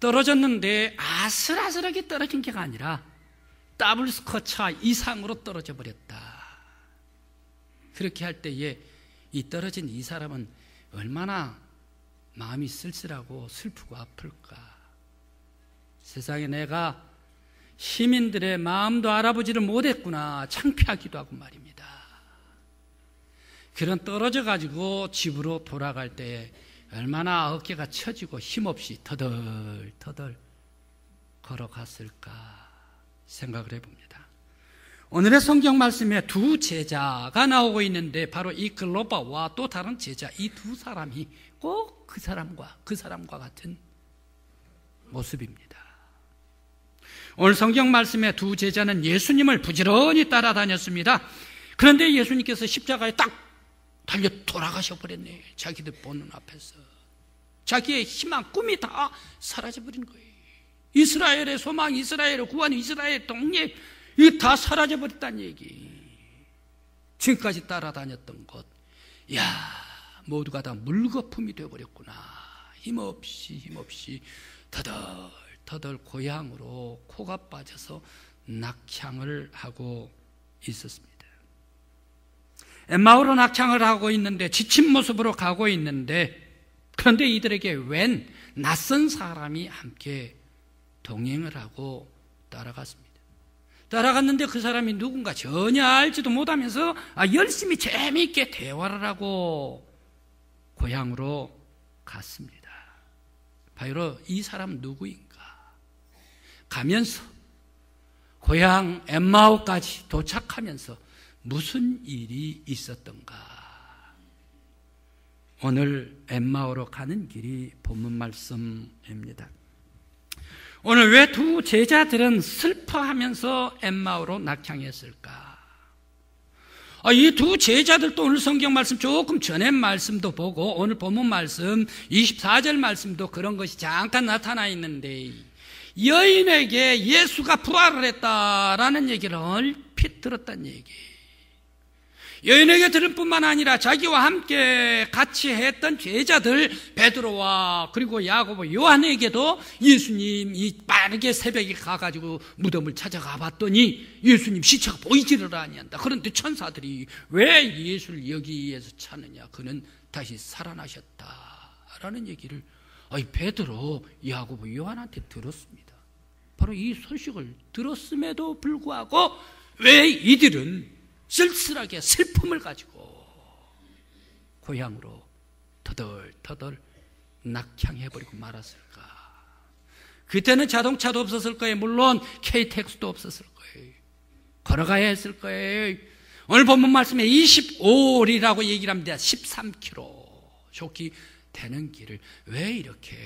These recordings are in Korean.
떨어졌는데 아슬아슬하게 떨어진 게 아니라 더블 스쿼차 이상으로 떨어져 버렸다. 그렇게 할 때에 이 떨어진 이 사람은 얼마나 마음이 쓸쓸하고 슬프고 아플까. 세상에 내가 시민들의 마음도 알아보지를 못했구나, 창피하기도 하고 말입니다. 그런 떨어져 가지고 집으로 돌아갈 때 얼마나 어깨가 처지고 힘없이 터덜터덜 걸어갔을까 생각을 해봅니다. 오늘의 성경 말씀에 두 제자가 나오고 있는데 바로 이 글로바와 또 다른 제자, 이 두 사람이 꼭 그 사람과 같은 모습입니다. 오늘 성경 말씀에 두 제자는 예수님을 부지런히 따라다녔습니다. 그런데 예수님께서 십자가에 딱 달려 돌아가셔 버렸네. 자기들 보는 앞에서 자기의 희망, 꿈이 다 사라져버린 거예요. 이스라엘의 소망, 이스라엘의 구원, 이스라엘의 독립, 이거 다 사라져버렸다는 얘기. 지금까지 따라다녔던 것, 야, 모두가 다 물거품이 되어버렸구나. 힘없이 터덜터덜 고향으로 코가 빠져서 낙향을 하고 있었습니다. 엠마오로 낙향을 하고 있는데, 지친 모습으로 가고 있는데, 그런데 이들에게 웬 낯선 사람이 함께 동행을 하고 따라갔습니다. 따라갔는데 그 사람이 누군가 전혀 알지도 못하면서 열심히 재미있게 대화를 하고 고향으로 갔습니다. 바로 이 사람 누구인가? 가면서 고향 엠마오까지 도착하면서 무슨 일이 있었던가? 오늘 엠마오로 가는 길이 본문 말씀입니다. 오늘 왜 두 제자들은 슬퍼하면서 엠마오로 낙향했을까? 이 두 제자들도 오늘 성경 말씀 조금 전에 말씀도 보고 오늘 본문 말씀 24절 말씀도 그런 것이 잠깐 나타나 있는데, 여인에게 예수가 부활을 했다라는 얘기를 얼핏 들었다는 얘기. 여인에게 들을 뿐만 아니라 자기와 함께 같이 했던 제자들 베드로와 그리고 야고보, 요한에게도 예수님이 빠르게 새벽에 가가지고 무덤을 찾아가 봤더니 예수님 시체가 보이지를 아니한다. 그런데 천사들이 왜 예수를 여기에서 찾느냐, 그는 다시 살아나셨다라는 얘기를 베드로, 야고보, 요한한테 들었습니다. 바로 이 소식을 들었음에도 불구하고 왜 이들은 쓸쓸하게 슬픔을 가지고 고향으로 터덜터덜 낙향해버리고 말았을까? 그때는 자동차도 없었을 거예요. 물론 KTX도 없었을 거예요. 걸어가야 했을 거예요. 오늘 본문 말씀에 25리라고 얘기를 합니다. 13km 좋게 되는 길을 왜 이렇게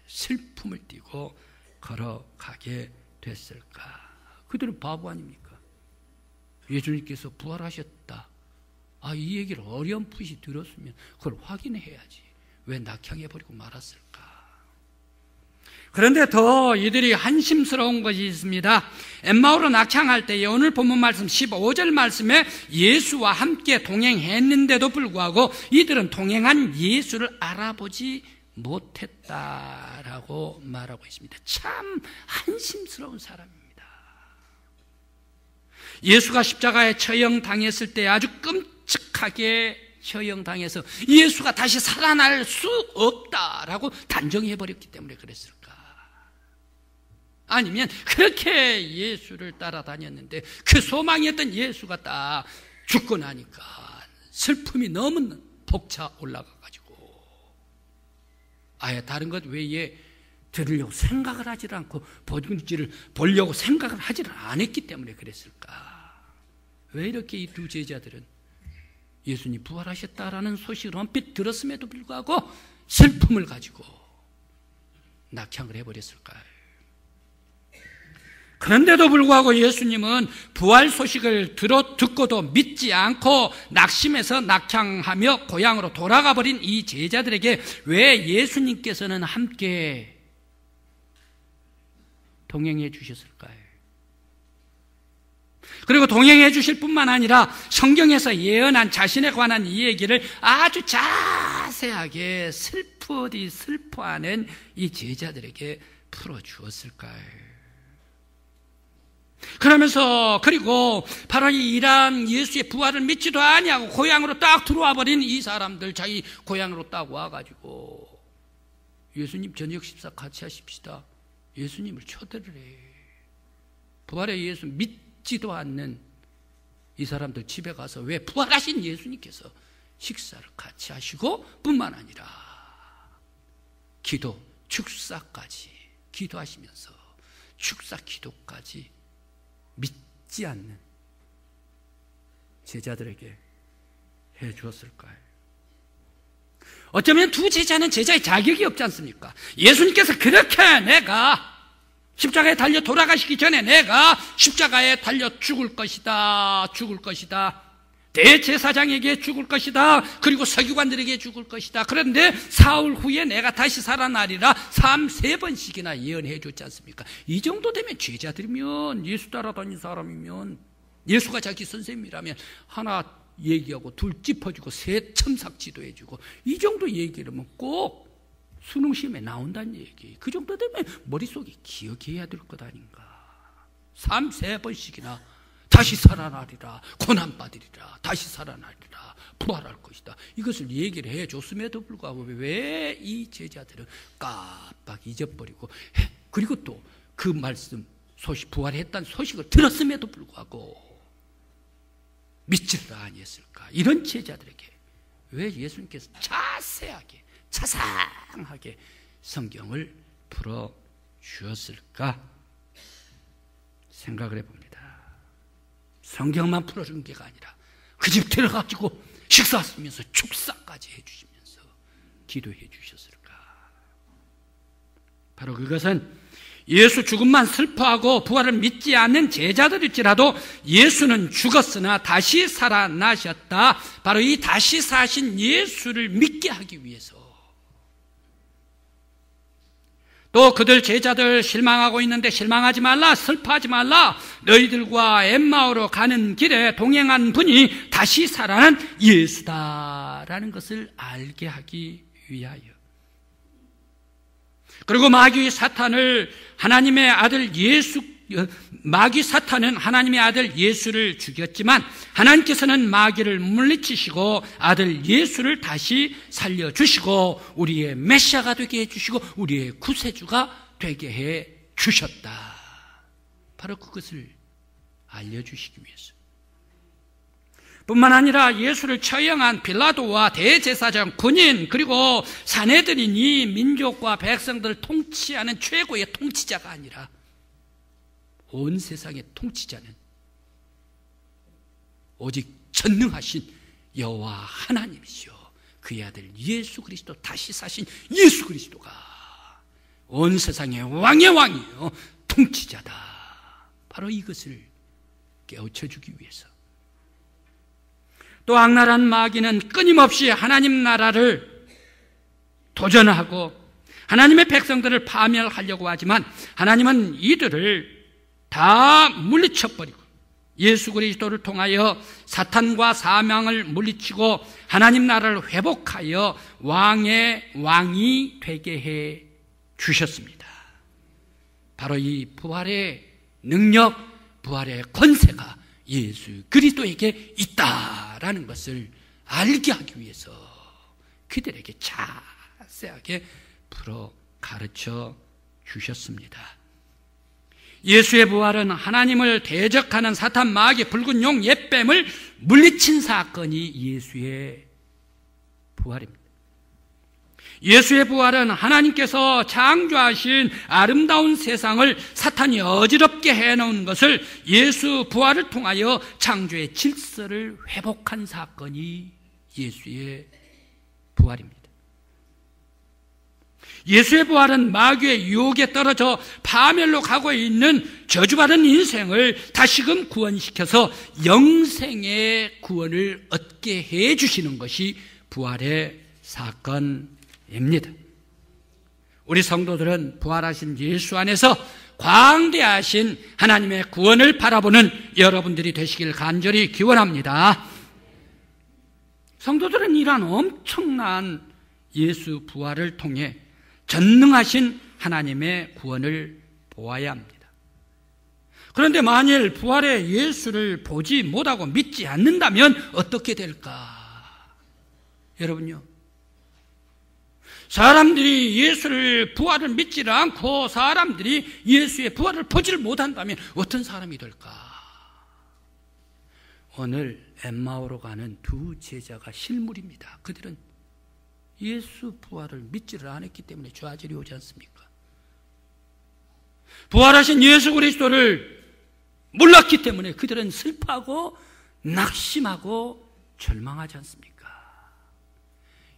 슬픔을 띠고 걸어가게 됐을까? 그들은 바보 아닙니까? 예수님께서 부활하셨다, 이 얘기를 어렴풋이 들었으면 그걸 확인해야지. 왜 낙향해버리고 말았을까? 그런데 더 이들이 한심스러운 것이 있습니다. 엠마오로 낙향할 때에 오늘 본문 말씀 15절 말씀에 예수와 함께 동행했는데도 불구하고 이들은 동행한 예수를 알아보지 못했다라고 말하고 있습니다. 참 한심스러운 사람입니다. 예수가 십자가에 처형당했을 때 아주 끔찍하게 처형당해서 예수가 다시 살아날 수 없다라고 단정해버렸기 때문에 그랬을까? 아니면 그렇게 예수를 따라다녔는데 그 소망이었던 예수가 딱 죽고 나니까 슬픔이 너무 벅차 올라가가지고 아예 다른 것 외에 들으려고 생각을 하지 않고 본질을 보려고 생각을 하지를 않았기 때문에 그랬을까? 왜 이렇게 이 두 제자들은 예수님 부활하셨다라는 소식을 얼핏 들었음에도 불구하고 슬픔을 가지고 낙향을 해버렸을까요? 그런데도 불구하고 예수님은 부활 소식을 듣고도 믿지 않고 낙심해서 낙향하며 고향으로 돌아가 버린 이 제자들에게 왜 예수님께서는 함께 동행해 주셨을까요? 그리고 동행해 주실 뿐만 아니라 성경에서 예언한 자신에 관한 이 얘기를 아주 자세하게 슬퍼하는 이 제자들에게 풀어주었을까요? 그러면서 그리고 바로 이 일한 예수의 부활을 믿지도 아니하고 고향으로 딱 들어와 버린 이 사람들, 자기 고향으로 딱 와가지고 예수님 저녁 식사 같이 하십시다. 예수님을 초대를 해. 부활의 예수 믿지도 않는 이 사람들 집에 가서 왜 부활하신 예수님께서 식사를 같이 하시고 뿐만 아니라 기도, 축사까지 기도하시면서 축사 기도까지 믿지 않는 제자들에게 해 주었을까요? 어쩌면 두 제자는 제자의 자격이 없지 않습니까? 예수님께서 그렇게 내가 십자가에 달려 돌아가시기 전에 내가 십자가에 달려 죽을 것이다, 죽을 것이다, 대제사장에게 죽을 것이다, 그리고 서기관들에게 죽을 것이다, 그런데 사흘 후에 내가 다시 살아나리라 3번씩이나 예언해 줬지 않습니까? 이 정도 되면 제자들이면, 예수 따라다니는 사람이면, 예수가 자기 선생님이라면 하나 얘기하고 둘 짚어주고 셋 첨삭지도 해주고, 이 정도 얘기를 하면 꼭 수능 시험에 나온다는 얘기. 그 정도 되면 머릿속에 기억해야 될 것 아닌가. 3번씩이나 다시 살아나리라, 고난받으리라, 다시 살아나리라, 부활할 것이다, 이것을 얘기를 해줬음에도 불구하고 왜 이 제자들은 깜빡 잊어버리고, 그리고 또 그 말씀, 소식, 부활했다는 소식을 들었음에도 불구하고 믿지를 아니했을까? 이런 제자들에게 왜 예수님께서 자세하게, 자상하게 성경을 풀어 주었을까? 생각을 해봅니다. 성경만 풀어준 게가 아니라 그 집 들어가지고 식사하시면서 축사까지 해주시면서 기도해 주셨을까? 바로 그것은 예수 죽음만 슬퍼하고 부활을 믿지 않는 제자들일지라도 예수는 죽었으나 다시 살아나셨다, 바로 이 다시 사신 예수를 믿게 하기 위해서, 또 그들 제자들 실망하고 있는데 실망하지 말라, 슬퍼하지 말라, 너희들과 엠마오로 가는 길에 동행한 분이 다시 살아난 예수다라는 것을 알게 하기 위하여, 그리고 마귀 사탄은 하나님의 아들 예수를 죽였지만 하나님께서는 마귀를 물리치시고 아들 예수를 다시 살려주시고 우리의 메시아가 되게 해주시고 우리의 구세주가 되게 해 주셨다. 바로 그것을 알려주시기 위해서. 뿐만 아니라 예수를 처형한 빌라도와 대제사장, 군인, 그리고 산헤드린이 민족과 백성들을 통치하는 최고의 통치자가 아니라 온 세상의 통치자는 오직 전능하신 여호와 하나님이시오, 그의 아들 예수 그리스도, 다시 사신 예수 그리스도가 온 세상의 왕의 왕이요 통치자다. 바로 이것을 깨우쳐주기 위해서. 또 악랄한 마귀는 끊임없이 하나님 나라를 도전하고 하나님의 백성들을 파멸하려고 하지만 하나님은 이들을 다 물리쳐버리고 예수 그리스도를 통하여 사탄과 사망을 물리치고 하나님 나라를 회복하여 왕의 왕이 되게 해 주셨습니다. 바로 이 부활의 능력, 부활의 권세가 예수 그리스도에게 있다라는 것을 알게 하기 위해서 그들에게 자세하게 풀어 가르쳐 주셨습니다. 예수의 부활은 하나님을 대적하는 사탄, 마귀, 붉은 용, 옛뱀을 물리친 사건이 예수의 부활입니다. 예수의 부활은 하나님께서 창조하신 아름다운 세상을 사탄이 어지럽게 해놓은 것을 예수 부활을 통하여 창조의 질서를 회복한 사건이 예수의 부활입니다. 예수의 부활은 마귀의 유혹에 떨어져 파멸로 가고 있는 저주받은 인생을 다시금 구원시켜서 영생의 구원을 얻게 해주시는 것이 부활의 사건입니다. 우리 성도들은 부활하신 예수 안에서 광대하신 하나님의 구원을 바라보는 여러분들이 되시길 간절히 기원합니다. 성도들은 이러한 엄청난 예수 부활을 통해 전능하신 하나님의 구원을 보아야 합니다. 그런데 만일 부활의 예수를 보지 못하고 믿지 않는다면 어떻게 될까? 여러분요, 사람들이 예수를 부활을 믿지를 않고 사람들이 예수의 부활을 보지를 못한다면 어떤 사람이 될까? 오늘 엠마오로 가는 두 제자가 실물입니다. 그들은 예수 부활을 믿지를 않았기 때문에 좌절이 오지 않습니까? 부활하신 예수 그리스도를 몰랐기 때문에 그들은 슬퍼하고 낙심하고 절망하지 않습니까?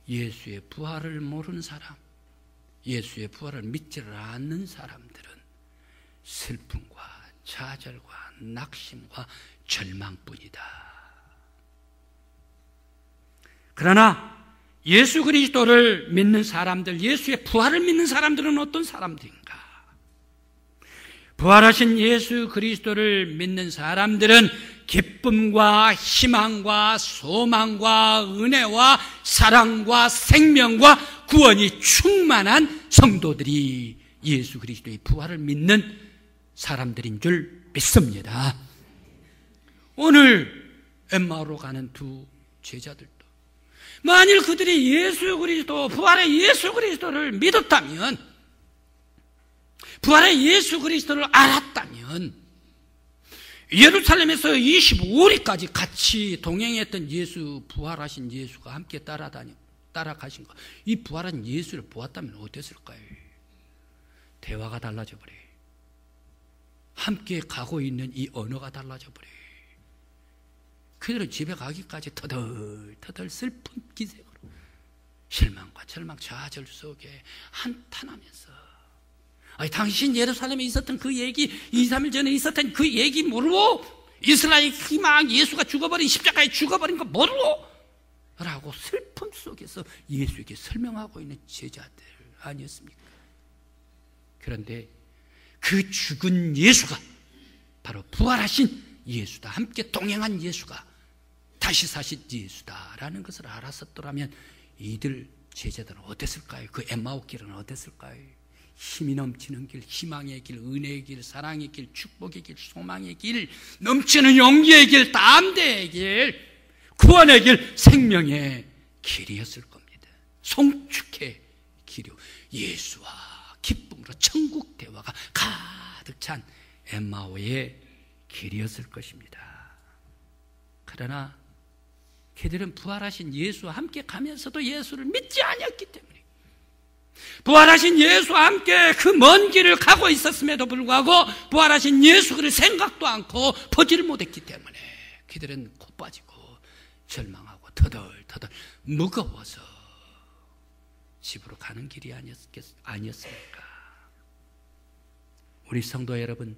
예수의 부활을 모르는 사람, 예수의 부활을 믿지를 않는 사람들은 슬픔과 좌절과 낙심과 절망뿐이다. 그러나 예수 그리스도를 믿는 사람들, 예수의 부활을 믿는 사람들은 어떤 사람들인가? 부활하신 예수 그리스도를 믿는 사람들은 기쁨과 희망과 소망과 은혜와 사랑과 생명과 구원이 충만한 성도들이 예수 그리스도의 부활을 믿는 사람들인 줄 믿습니다. 오늘 엠마오로 가는 두 제자들도 만일 그들이 예수 그리스도, 부활의 예수 그리스도를 믿었다면, 부활의 예수 그리스도를 알았다면 예루살렘에서 25일까지 같이 동행했던 예수, 부활하신 예수가 함께 따라가신 것, 이 부활한 예수를 보았다면 어땠을까요? 대화가 달라져 버려요. 함께 가고 있는 이 언어가 달라져 버려요. 그들은 집에 가기까지 터덜터덜 슬픈 기색으로 실망과 절망, 좌절 속에 한탄하면서, 아니, 당신 예루살렘에 있었던 그 얘기, 2-3일 전에 있었던 그 얘기 모르고, 이스라엘 희망, 예수가 죽어버린, 십자가에 죽어버린 거 모르고 라고 슬픔 속에서 예수에게 설명하고 있는 제자들 아니었습니까? 그런데 그 죽은 예수가 바로 부활하신 예수다, 함께 동행한 예수가 다시 사신 예수다라는 것을 알았었더라면 이들 제자들은 어땠을까요? 그 엠마오 길은 어땠을까요? 힘이 넘치는 길, 희망의 길, 은혜의 길, 사랑의 길, 축복의 길, 소망의 길, 넘치는 용기의 길, 담대의 길, 구원의 길, 생명의 길이었을 겁니다. 송축의 길이요, 예수와 기쁨으로 천국 대화가 가득 찬 엠마오의 길이었을 것입니다. 그러나 그들은 부활하신 예수와 함께 가면서도 예수를 믿지 않았기 때문에, 부활하신 예수와 함께 그 먼 길을 가고 있었음에도 불구하고 부활하신 예수를 생각도 않고 보지를 못했기 때문에 그들은 코 빠지고 절망하고 터덜터덜 무거워서 집으로 가는 길이 아니었습니까? 우리 성도 여러분,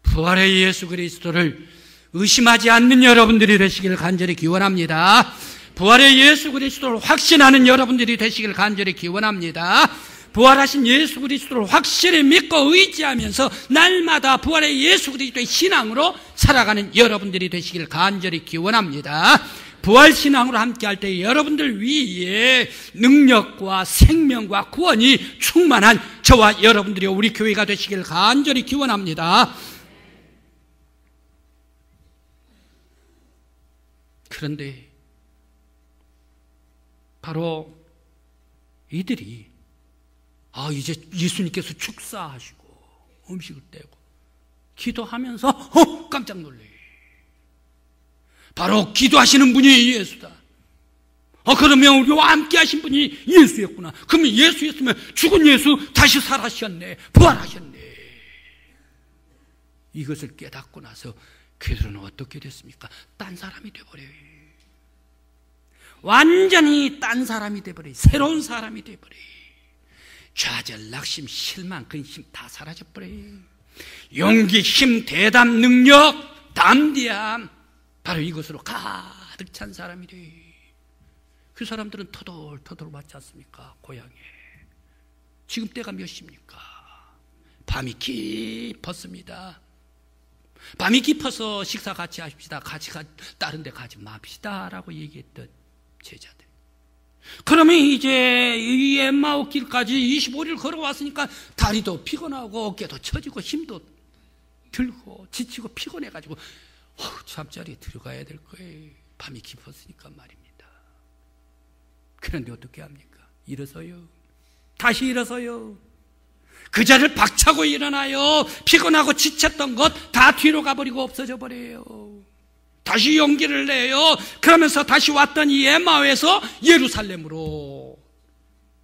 부활의 예수 그리스도를 의심하지 않는 여러분들이 되시기를 간절히 기원합니다. 부활의 예수 그리스도를 확신하는 여러분들이 되시기를 간절히 기원합니다. 부활하신 예수 그리스도를 확실히 믿고 의지하면서 날마다 부활의 예수 그리스도의 신앙으로 살아가는 여러분들이 되시기를 간절히 기원합니다. 부활신앙으로 함께할 때 여러분들 위에 능력과 생명과 구원이 충만한 저와 여러분들이 우리 교회가 되시기를 간절히 기원합니다. 그런데 바로 이들이 이제 예수님께서 축사하시고 음식을 떼고 기도하면서 깜짝 놀래요. 바로 기도하시는 분이 예수다. 그러면 우리와 함께 하신 분이 예수였구나. 그러면 예수였으면 죽은 예수 다시 살아셨네, 부활하셨네. 이것을 깨닫고 나서 그들은 어떻게 됐습니까? 딴 사람이 되어버려요. 완전히 딴 사람이 되어버려요. 새로운 사람이 되어버려요. 좌절, 낙심, 실망, 근심 다 사라져버려요. 용기, 힘, 대담, 능력, 담대함, 바로 이것으로 가득 찬 사람이 돼요. 그 사람들은 터덜터덜 왔지 않습니까? 고향에. 지금 때가 몇 시입니까? 밤이 깊었습니다. 밤이 깊어서 식사 같이 하십시다. 다른 데 가지 맙시다 라고 얘기했던 제자들. 그러면 이제 이 엠마오 길까지 25일 걸어왔으니까 다리도 피곤하고 어깨도 처지고 힘도 들고 지치고 피곤해가지고 잠자리에 들어가야 될 거예요. 밤이 깊었으니까 말입니다. 그런데 어떻게 합니까? 일어서요. 다시 일어서요. 그 자리를 박차고 일어나요. 피곤하고 지쳤던 것 다 뒤로 가버리고 없어져 버려요. 다시 용기를 내요. 그러면서 다시 왔던 이 엠마오에서 예루살렘으로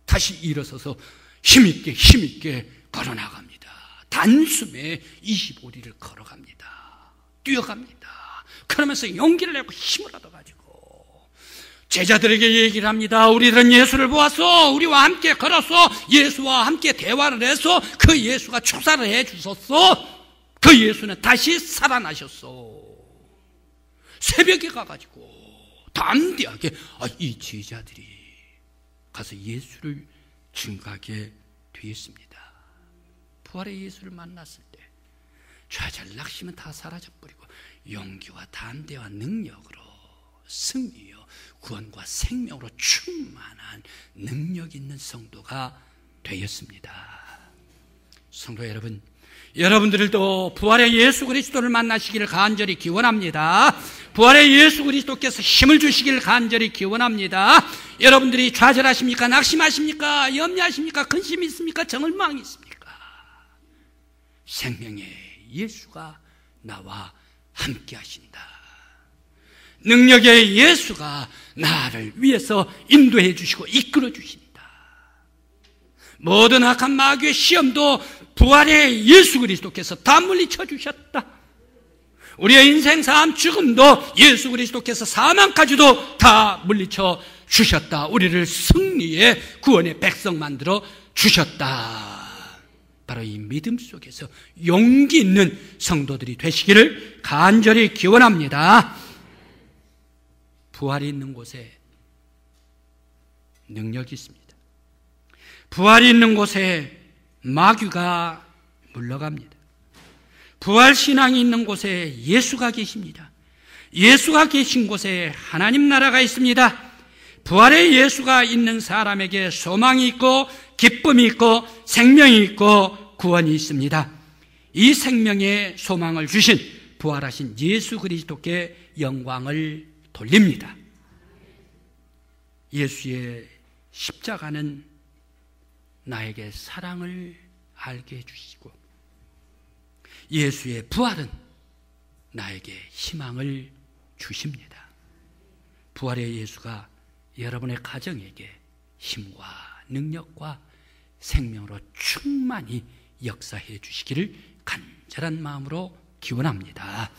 다시 일어서서 힘있게 걸어나갑니다. 단숨에 25리를 걸어갑니다. 뛰어갑니다. 그러면서 용기를 내고 힘을 얻어가지고 제자들에게 얘기를 합니다. 우리들은 예수를 보았어. 우리와 함께 걸어서 예수와 함께 대화를 해서 그 예수가 축사를 해주셨어. 그 예수는 다시 살아나셨어. 새벽에 가가지고 담대하게 이 제자들이 가서 예수를 증거하게 되었습니다. 부활의 예수를 만났을 때 좌절 낙심은 다 사라져버리고 용기와 담대와 능력으로 승리요 구원과 생명으로 충만한 능력 있는 성도가 되었습니다. 성도 여러분, 여러분들도 부활의 예수 그리스도를 만나시기를 간절히 기원합니다. 부활의 예수 그리스도께서 힘을 주시기를 간절히 기원합니다. 여러분들이 좌절하십니까? 낙심하십니까? 염려하십니까? 근심이 있습니까? 정을망이 있습니까? 생명의 예수가 나와 함께 하신다. 능력의 예수가 나를 위해서 인도해 주시고 이끌어 주신다. 모든 악한 마귀의 시험도 부활의 예수 그리스도께서 다 물리쳐 주셨다. 우리의 인생 삶 죽음도 예수 그리스도께서 사망까지도 다 물리쳐 주셨다. 우리를 승리의 구원의 백성 만들어 주셨다. 바로 이 믿음 속에서 용기 있는 성도들이 되시기를 간절히 기원합니다. 부활이 있는 곳에 능력이 있습니다. 부활이 있는 곳에 마귀가 물러갑니다. 부활신앙이 있는 곳에 예수가 계십니다. 예수가 계신 곳에 하나님 나라가 있습니다. 부활의 예수가 있는 사람에게 소망이 있고 기쁨이 있고 생명이 있고 구원이 있습니다. 이 생명의 소망을 주신 부활하신 예수 그리스도께 영광을 돌립니다. 예수의 십자가는 나에게 사랑을 알게 해주시고 예수의 부활은 나에게 희망을 주십니다. 부활의 예수가 여러분의 가정에게 힘과 능력과 생명으로 충만히 역사해 주시기를 간절한 마음으로 기원합니다.